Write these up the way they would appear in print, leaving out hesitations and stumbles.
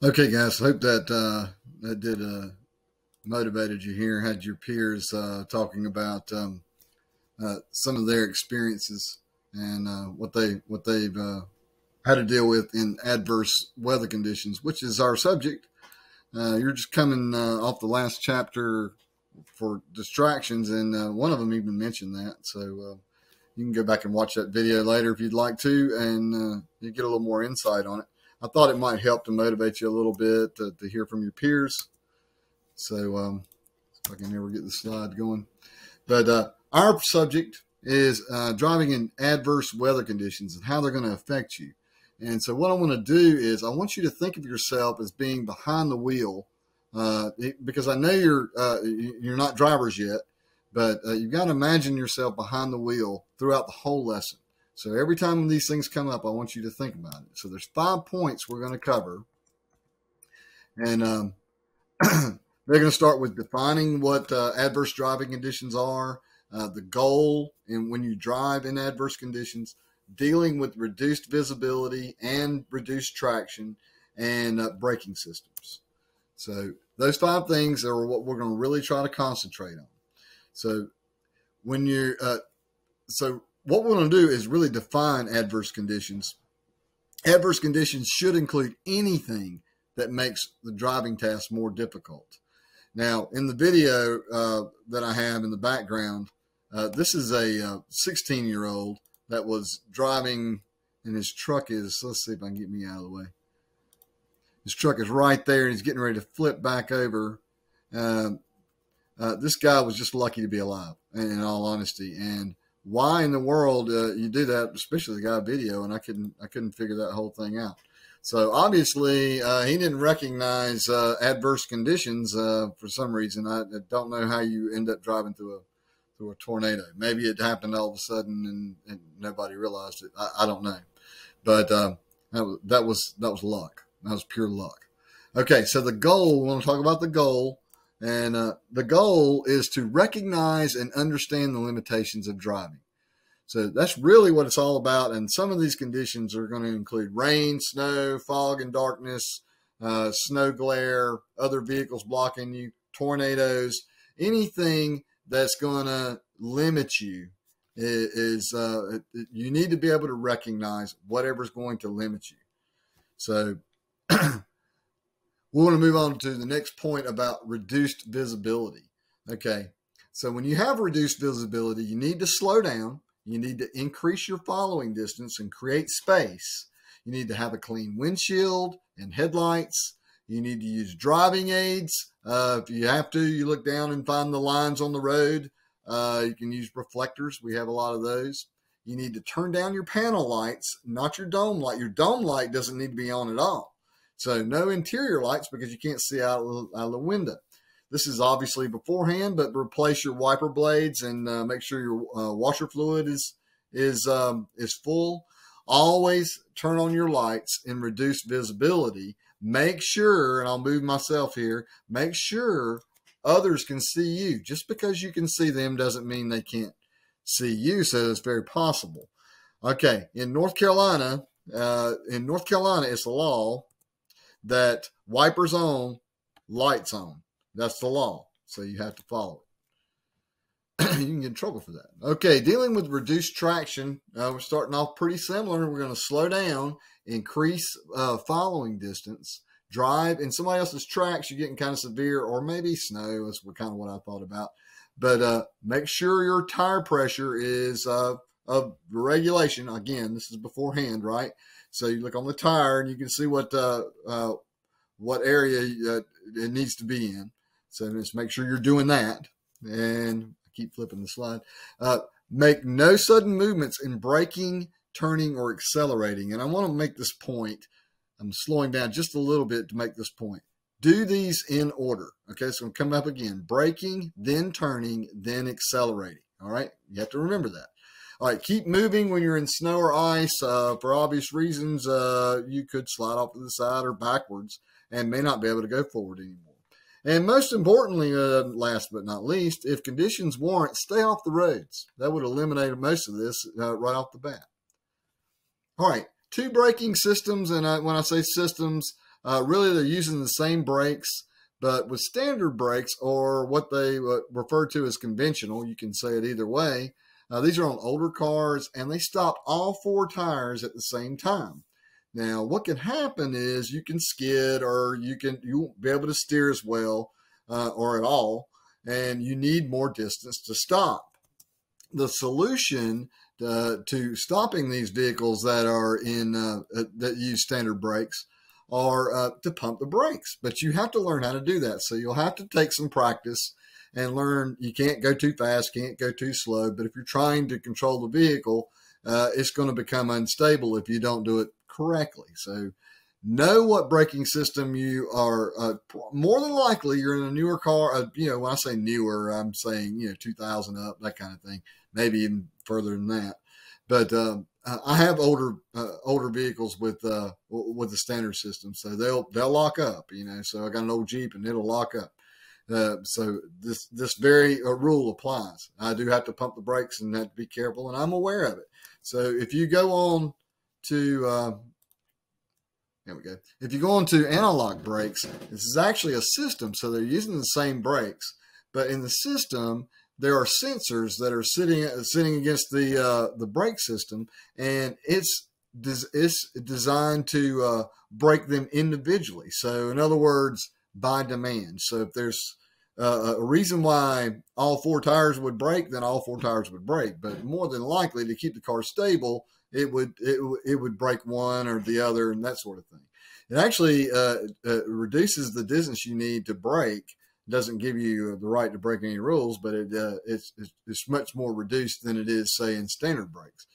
Okay, guys. Hope that that did motivated you here. Had your peers talking about some of their experiences and what they've had to deal with in adverse weather conditions, which is our subject. You're just coming off the last chapter for distractions, and one of them even mentioned that. So you can go back and watch that video later if you'd like to, and you get a little more insight on it. I thought it might help to motivate you a little bit to hear from your peers. So if I can ever get the slide going. But our subject is driving in adverse weather conditions and how they're going to affect you. And so what I want to do is I want you to think of yourself as being behind the wheel, because I know you're not drivers yet, but you've got to imagine yourself behind the wheel throughout the whole lesson. So every time these things come up, I want you to think about it. So there's 5 points we're going to cover, and they're going to start with defining what adverse driving conditions are, the goal, and when you drive in adverse conditions, dealing with reduced visibility and reduced traction, and braking systems. So those 5 things are what we're going to really try to concentrate on. So when you're, so what we're going to do is really define adverse conditions. Adverse conditions should include anything that makes the driving task more difficult. Now, in the video that I have in the background, this is a 16-year-old that was driving, and his truck is, let's see if I can get me out of the way. His truck is right there, and he's getting ready to flip back over. This guy was just lucky to be alive, in all honesty. And why in the world you do that, especially the guy video, and I couldn't figure that whole thing out. So obviously he didn't recognize adverse conditions for some reason. I don't know how you end up driving through a tornado. Maybe it happened all of a sudden and nobody realized it. I don't know, but that was luck. That was pure luck. Okay, so the goal, we want to talk about the goal, and the goal is to recognize and understand the limitations of driving. So that's really what it's all about. And some of these conditions are going to include rain, snow, fog and darkness, snow glare, other vehicles blocking you, tornadoes, anything that's going to limit you is you need to be able to recognize whatever's going to limit you. So we want to move on to the next point about reduced visibility. Okay. So when you have reduced visibility, you need to slow down. You need to increase your following distance and create space. You need to have a clean windshield and headlights. You need to use driving aids. If you have to, you look down and find the lines on the road. You can use reflectors. We have a lot of those. You need to turn down your panel lights, not your dome light. Your dome light doesn't need to be on at all. So no interior lights because you can't see out of the window. This is obviously beforehand, but replace your wiper blades and make sure your washer fluid is full. Always turn on your lights and reduce visibility. Make sure, and I'll move myself here, make sure others can see you. Just because you can see them doesn't mean they can't see you, so it's very possible. Okay, in North Carolina, it's the law that wipers on, lights on. That's the law, so you have to follow it. You can get in trouble for that. Okay, dealing with reduced traction, we're starting off pretty similar. We're going to slow down, increase following distance, drive in somebody else's tracks. You're getting kind of severe, or maybe snow. That's kind of what I thought about. But make sure your tire pressure is of regulation. Again, this is beforehand, right? So you look on the tire and you can see what area it needs to be in. So just make sure you're doing that. And I keep flipping the slide. Make no sudden movements in braking, turning, or accelerating. And I want to make this point. I'm slowing down just a little bit to make this point. Do these in order. Okay, so I'm coming up again. Braking, then turning, then accelerating. All right, you have to remember that. All right, keep moving when you're in snow or ice. For obvious reasons, you could slide off to the side or backwards and may not be able to go forward anymore. And most importantly, last but not least, if conditions warrant, stay off the roads. That would eliminate most of this right off the bat. All right, 2 braking systems, and when I say systems, really they're using the same brakes, but with standard brakes, or what they refer to as conventional. You can say it either way. These are on older cars, and they stop all 4 tires at the same time. Now, what can happen is you can skid, or you won't be able to steer as well, or at all, and you need more distance to stop. The solution to stopping these vehicles that are in that use standard brakes are to pump the brakes, but you have to learn how to do that. So you'll have to take some practice and learn. You can't go too fast, can't go too slow. But if you're trying to control the vehicle, it's going to become unstable if you don't do it correctly. So know what braking system you are. More than likely, you're in a newer car. When I say newer, I'm saying 2000 up, that kind of thing. Maybe even further than that. But I have older vehicles with the standard system, so they'll lock up. So I got an old Jeep and it'll lock up. So this very rule applies. I do have to pump the brakes and have to be careful, and I'm aware of it. So if you go on to there we go. If you go on to analog brakes, this is actually a system. So they're using the same brakes, but in the system there are sensors that are sitting against the brake system, and it's designed to brake them individually. So in other words, by demand. So if there's a reason why all 4 tires would brake, then all 4 tires would brake. But more than likely, to keep the car stable, it would brake one or the other, and that sort of thing. It actually reduces the distance you need to brake. It doesn't give you the right to break any rules, but it's much more reduced than it is, say, in standard brakes.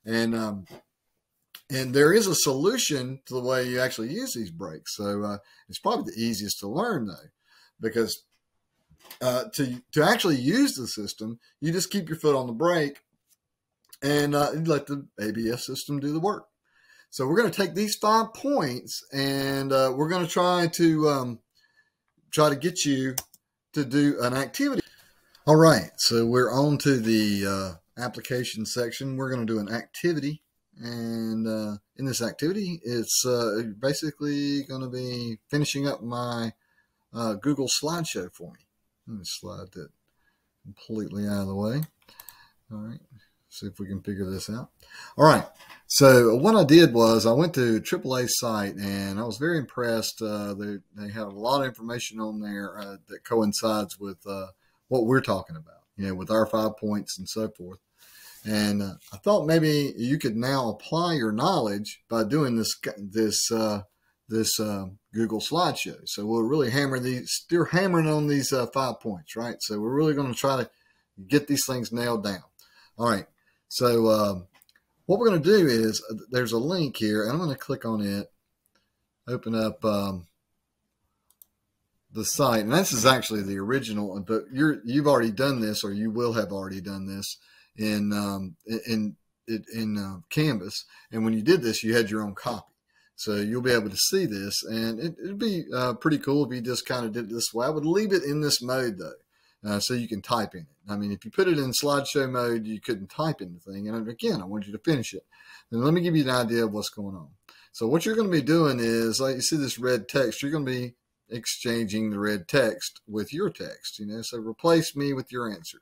And there is a solution to the way you actually use these brakes. So it's probably the easiest to learn, though, because to actually use the system, you just keep your foot on the brake and let the ABS system do the work. So we're going to take these 5 points, and we're going to try to get you to do an activity. All right, so we're on to the application section. We're going to do an activity, and in this activity, it's basically going to be finishing up my Google slideshow for me. Let me slide that completely out of the way. All right, see if we can figure this out. All right, so what I did was I went to AAA's site, and I was very impressed. They have a lot of information on there that coincides with what we're talking about, with our 5 points and so forth. And I thought maybe you could now apply your knowledge by doing this Google slideshow. So we'll really still hammering on these 5 points, right? So we're really going to try to get these things nailed down. All right. So what we're going to do is there's a link here, and I'm going to click on it, open up the site. And this is actually the original, but you've already done this, or you will have already done this in Canvas. And when you did this, you had your own copy. So you'll be able to see this, and it'd be pretty cool if you just kind of did it this way. I would leave it in this mode, though, so you can type in it. I mean, if you put it in slideshow mode, you couldn't type anything. And again, I want you to finish it. And let me give you an idea of what's going on. So what you're going to be doing is, like you see this red text, you're going to be exchanging the red text with your text. So replace me with your answer.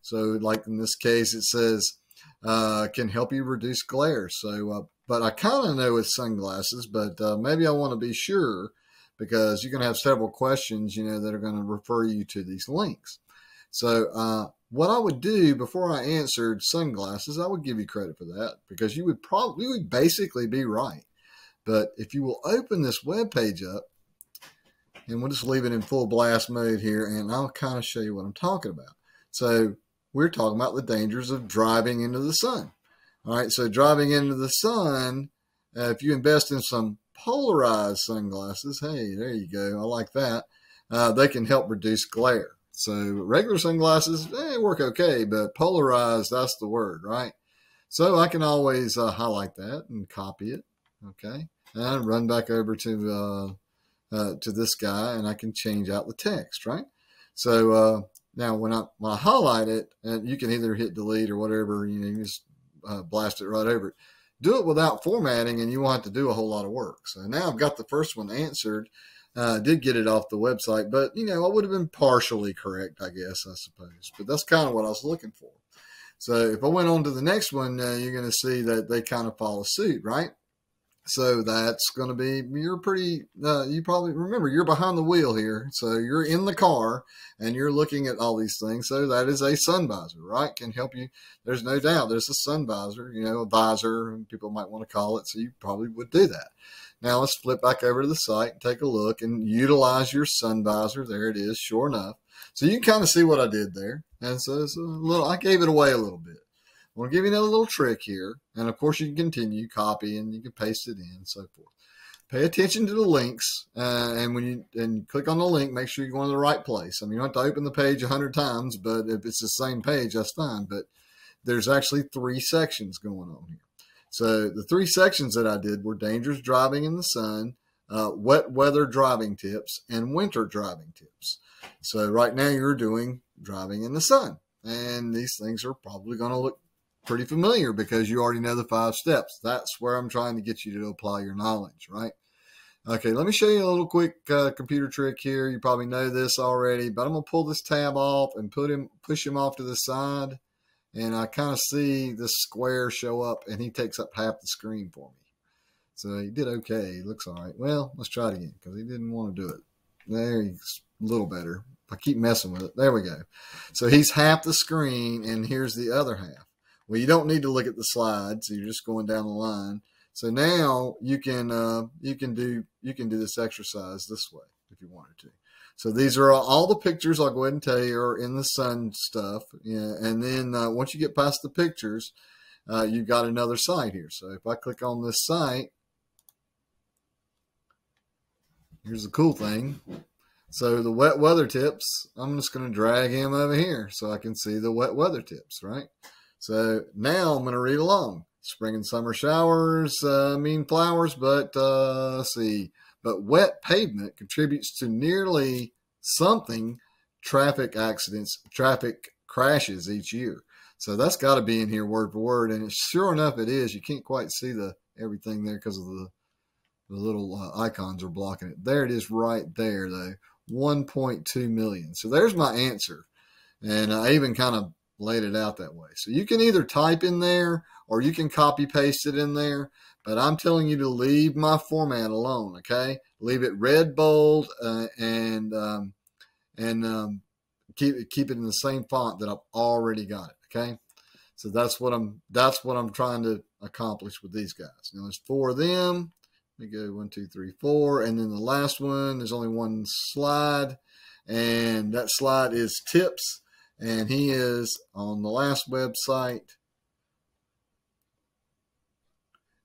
So like in this case, it says, can help you reduce glare. So, but I kind of know it's sunglasses, but maybe I want to be sure, because you're going to have several questions, that are going to refer you to these links. So what I would do before I answered sunglasses, I would give you credit for that, because you would basically be right. But if you will open this web page up, and we'll just leave it in full blast mode here, and I'll kind of show you what I'm talking about. So we're talking about the dangers of driving into the sun. All right, so driving into the sun, if you invest in some polarized sunglasses, hey, there you go, I like that, they can help reduce glare. So regular sunglasses, they work okay, but polarized, that's the word, right? So I can always highlight that and copy it, okay? And run back over to this guy, and I can change out the text, right? So now when I highlight it, and you can either hit delete or whatever, you just blast it right over it. do it without formatting and you won't have to do a whole lot of work. So now I've got the first one answered. Did get it off the website, but I would have been partially correct, I guess, I suppose. But that's kind of what I was looking for. So if I went on to the next one, you're going to see that they kind of follow suit, right? So that's going to be, you probably remember you're behind the wheel here. So you're in the car and you're looking at all these things. So that is a sun visor, right? Can help you. There's no doubt there's a sun visor, a visor, people might want to call it. So you probably would do that. Now let's flip back over to the site and take a look and utilize your sun visor. There it is, sure enough. So you can kind of see what I did there. And so it's I gave it away a little bit. I'm going to give you another little trick here. And of course you can continue, copy, and you can paste it in and so forth. Pay attention to the links. And when you click on the link, make sure you're going to the right place. I mean, you don't have to open the page 100 times, but if it's the same page, that's fine. But there's actually 3 sections going on here. So the 3 sections that I did were dangerous driving in the sun, wet weather driving tips, and winter driving tips. So right now you're doing driving in the sun. And these things are probably going to look pretty familiar because you already know the 5 steps. That's where I'm trying to get you to apply your knowledge, right? Okay, let me show you a little quick computer trick here. You probably know this already, but I'm going to pull this tab off and push him off to the side. And I kind of see this square show up, and he takes up half the screen for me. So he did okay. He looks all right. Well, let's try it again because he didn't want to do it. There, he's a little better. I keep messing with it. There we go. So he's half the screen, and here's the other half. Well, you don't need to look at the slides. You're just going down the line. So now you can do this exercise this way if you wanted to. So these are all the pictures, I'll go ahead and tell you, are in the sun stuff. Yeah, and then once you get past the pictures, you've got another site here. So if I click on this site, here's the cool thing. So the wet weather tips, I'm just going to drag him over here so I can see the wet weather tips, right? So now I'm going to read along. Spring and summer showers mean flowers, but let's see. But wet pavement contributes to nearly something traffic accidents, traffic crashes each year. So that's got to be in here word for word. And sure enough, it is. You can't quite see everything there because of the little icons are blocking it. There it is right there, though. 1.2 million. So there's my answer. And I even kind of laid it out that way. So you can either type in there or you can copy paste it in there. But I'm telling you to leave my format alone, okay? Leave it red, bold, and keep it in the same font that I've already got it, okay? So that's what I'm trying to accomplish with these guys. Now there's 4 of them. Let me go 1, 2, 3, 4, and then the last one. There's only one slide, and that slide is tips, and he is on the last website.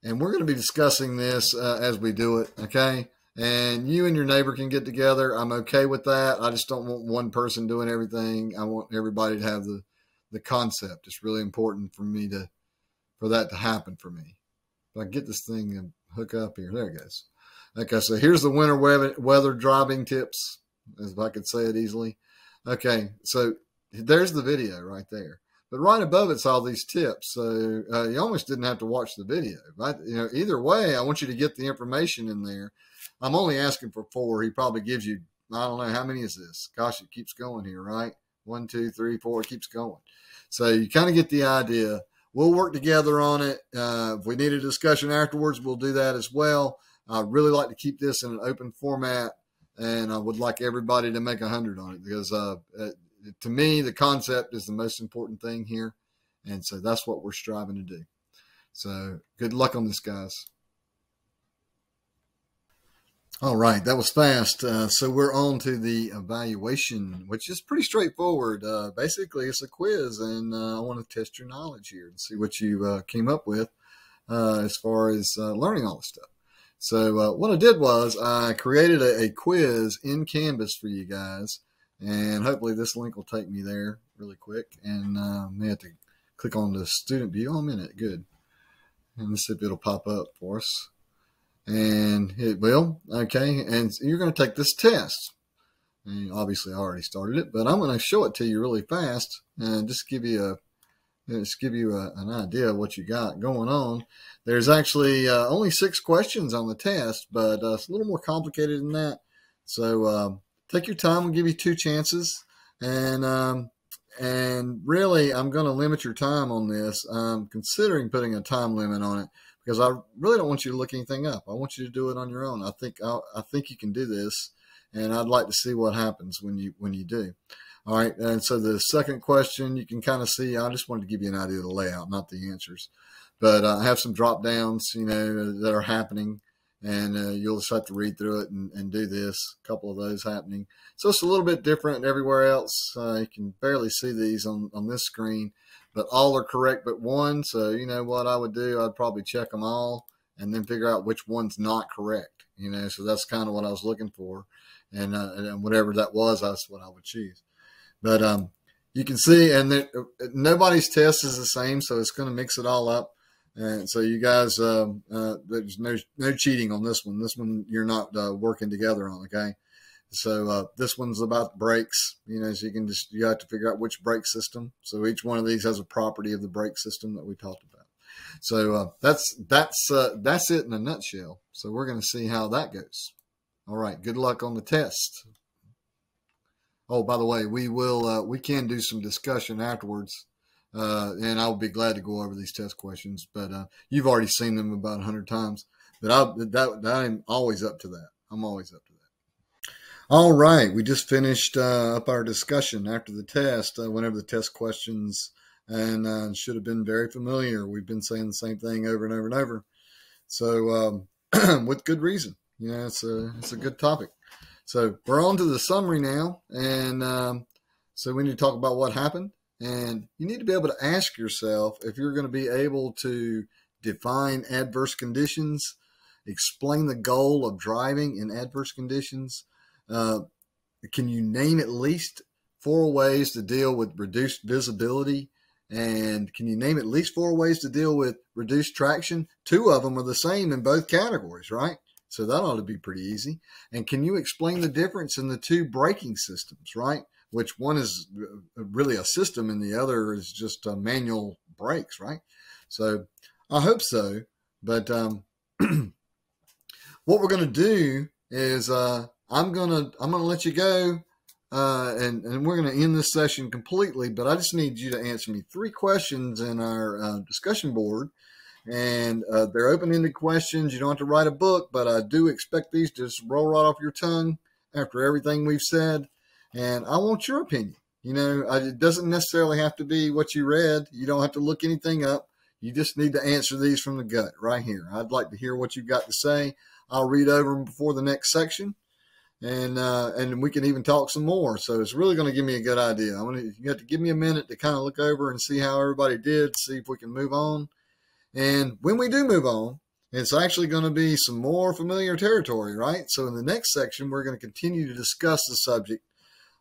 And we're going to be discussing this as we do it, okay? And you and your neighbor can get together. I'm okay with that. I just don't want one person doing everything. I want everybody to have the concept. It's really important for me for that to happen for me. If I get this thing and hook up here, there it goes. Okay, so here's the winter weather driving tips, as if I could say it easily. Okay, so there's the video right there. But right above it's all these tips. So you almost didn't have to watch the video. Right? Either way, I want you to get the information in there. I'm only asking for 4. He probably gives you, I don't know, how many is this? Gosh, it keeps going here, right? 1, 2, 3, 4, it keeps going. So you kind of get the idea. We'll work together on it. If we need a discussion afterwards, we'll do that as well. I'd really like to keep this in an open format, and I would like everybody to make 100 on it because to me, the concept is the most important thing here. And so that's what we're striving to do. So good luck on this, guys. All right, that was fast. So we're on to the evaluation, which is pretty straightforward. Basically, it's a quiz, and I want to test your knowledge here and see what you came up with as far as learning all this stuff. So what I did was I created a quiz in Canvas for you guys. And hopefully this link will take me there really quick. And may have to click on the student view. Oh, a minute. Good. And let's see if it'll pop up for us. And it will. Okay. And you're going to take this test. And obviously I already started it, but I'm going to show it to you really fast and just give you just give you an idea of what you got going on. There's actually only 6 questions on the test, but it's a little more complicated than that. So take your time. We'll give you 2 chances. And really, I'm going to limit your time on this. I'm considering putting a time limit on it because I really don't want you to look anything up. I want you to do it on your own. I think you can do this, and I'd like to see what happens when you do. All right, and so the second question, you can kind of see, I just wanted to give you an idea of the layout, not the answers. But I have some drop downs, that are happening, and you'll just have to read through it and do this. A couple of those happening. So it's a little bit different everywhere else. You can barely see these on this screen, but all are correct but one. So you know what I would do? I'd probably check them all and then figure out which one's not correct. So that's kind of what I was looking for. And whatever that was, that's what I would choose. But you can see, and nobody's test is the same, so it's going to mix it all up. And so you guys, there's no cheating on this one. This one you're not working together on, okay? So this one's about brakes, so you have to figure out which brake system. So each one of these has a property of the brake system that we talked about. So that's it in a nutshell. So we're going to see how that goes. All right, good luck on the test. Oh, by the way, we can do some discussion afterwards, and I'll be glad to go over these test questions. But you've already seen them about 100 times. But I'm always up to that. I'm always up to that. All right, we just finished up our discussion after the test. Went over the test questions and should have been very familiar. We've been saying the same thing over and over and over. So with good reason. It's a good topic. So we're on to the summary now, and so we need to talk about what happened. And you need to be able to ask yourself if you're going to be able to define adverse conditions, explain the goal of driving in adverse conditions. Can you name at least 4 ways to deal with reduced visibility? And can you name at least 4 ways to deal with reduced traction? 2 of them are the same in both categories, right? So that ought to be pretty easy. And can you explain the difference in the 2 braking systems, right? Which one is really a system and the other is just manual brakes, right? So I hope so. But what we're going to do is I'm gonna let you go, and we're going to end this session completely. But I just need you to answer me 3 questions in our discussion board. And they're open-ended questions. You don't have to write a book, but I do expect these to just roll right off your tongue after everything we've said. And I want your opinion. It doesn't necessarily have to be what you read. You don't have to look anything up. You just need to answer these from the gut right here. I'd like to hear what you've got to say. I'll read over them before the next section, and we can even talk some more. So it's really going to give me a good idea. You have to give me a minute to kind of look over and see how everybody did, see if we can move on. And when we do move on, it's actually going to be some more familiar territory, right? So in the next section, we're going to continue to discuss the subject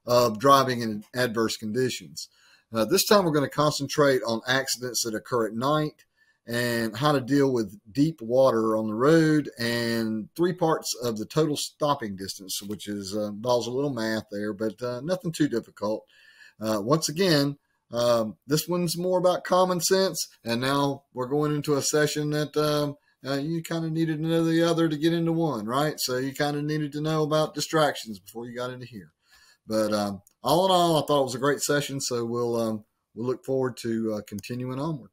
of driving in adverse conditions. This time, we're going to concentrate on accidents that occur at night and how to deal with deep water on the road and 3 parts of the total stopping distance, which involves a little math there, but nothing too difficult. Once again, this one's more about common sense, and now we're going into a session that you kind of needed to know the other to get into one, right? So you kind of needed to know about distractions before you got into here. But all in all, I thought it was a great session, so we'll look forward to continuing onward.